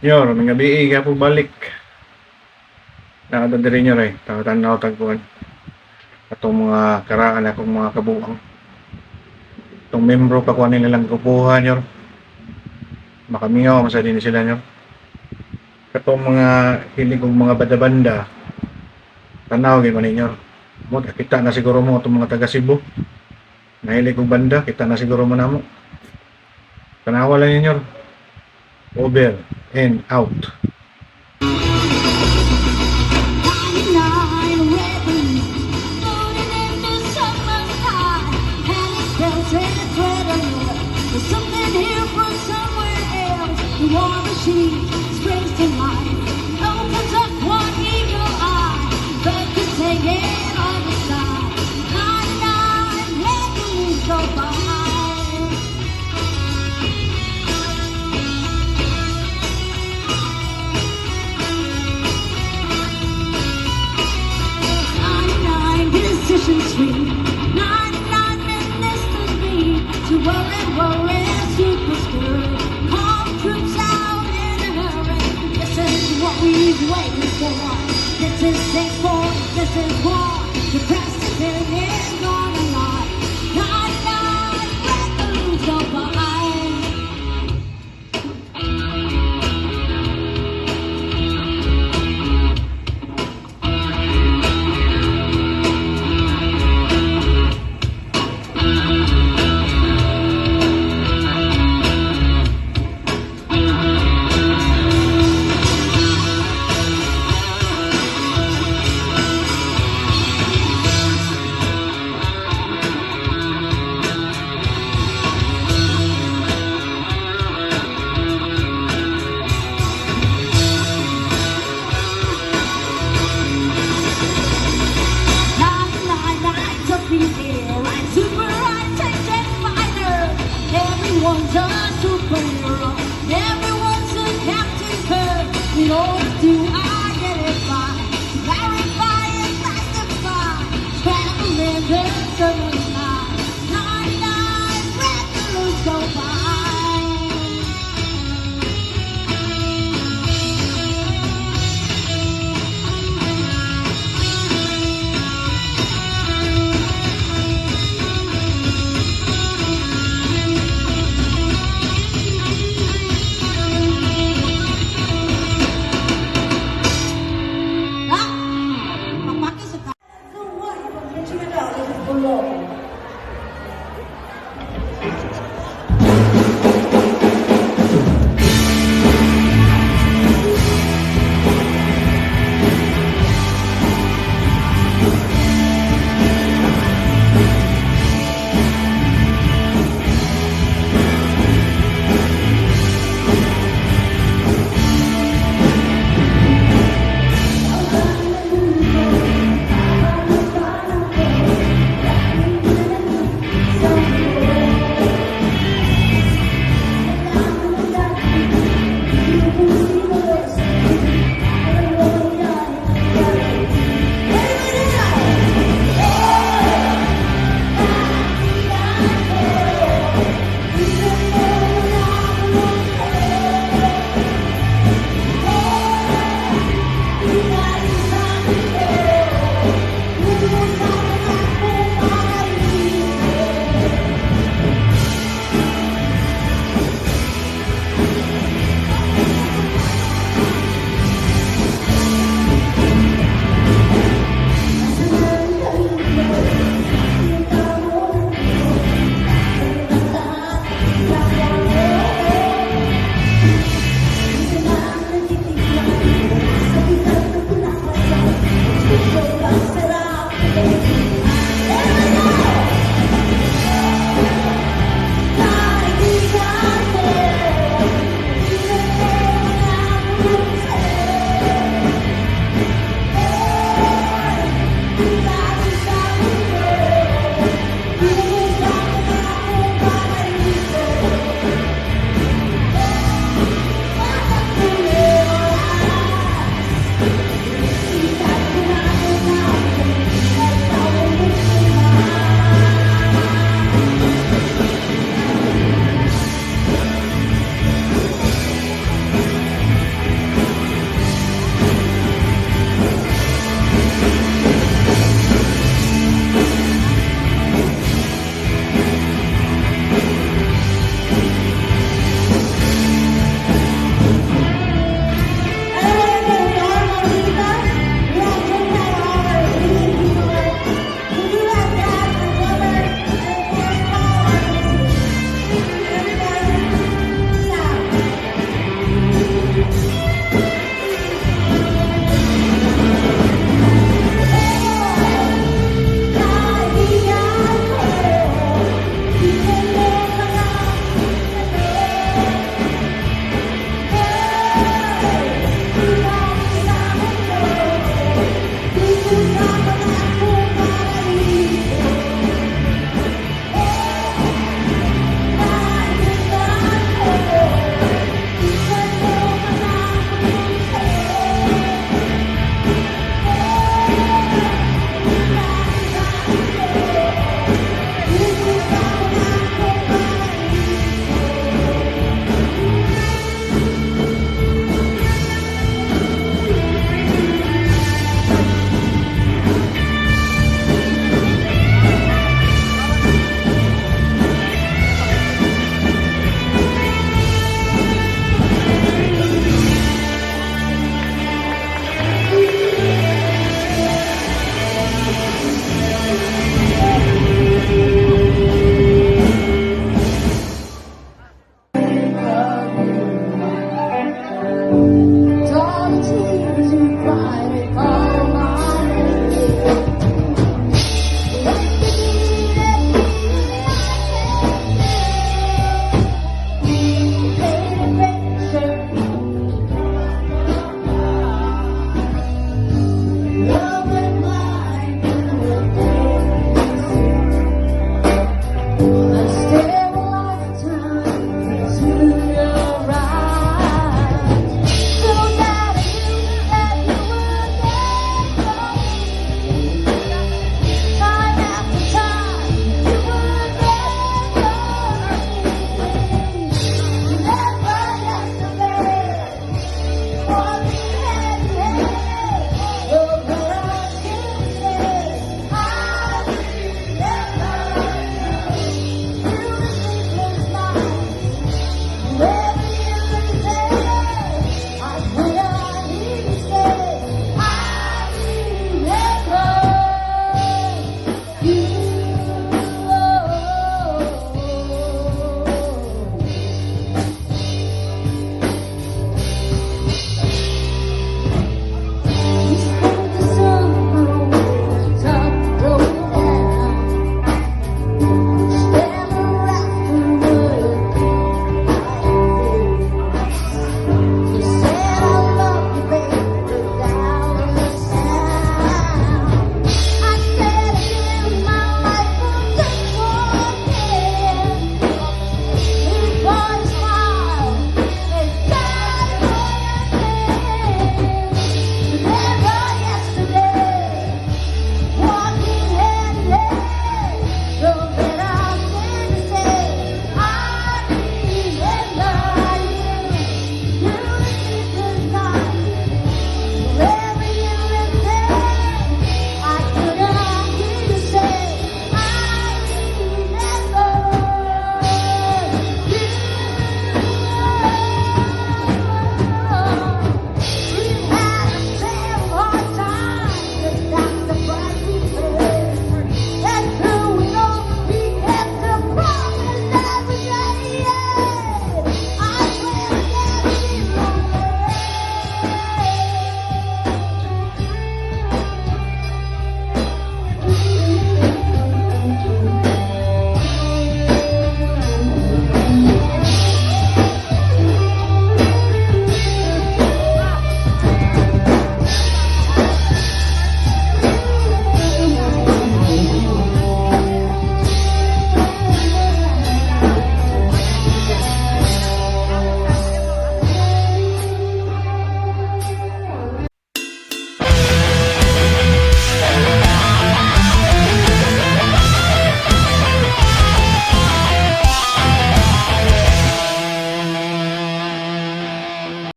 Yor, may gabi ka po balik. Nakadali rin nyo rin. Tawatan tagpuan. Atong mga karaan akong mga kabuang. Itong membro pa kuha nilang kupuha nyo. Makamingaw sa din sila nyo. Katong mga hilig kong mga banda-banda. Tanaw gano'n ninyo. Mo kita na siguro mo itong mga taga Cebu. Nahilig kong banda, kita na siguro mo na mo. Tanawa lang ninyo. Over and out. There's something here from somewhere else. The war machine springs to life. Opens up one eagle eye. But the singing on the side. 99 heavens go by. Decision sweet. 99 minutes to me to worry, super spirit. Call troops out in a hurry. This is what we've waited for. This is sick for, this is war. The president is gonna lie. 99 records go by. Everyone's a superhero.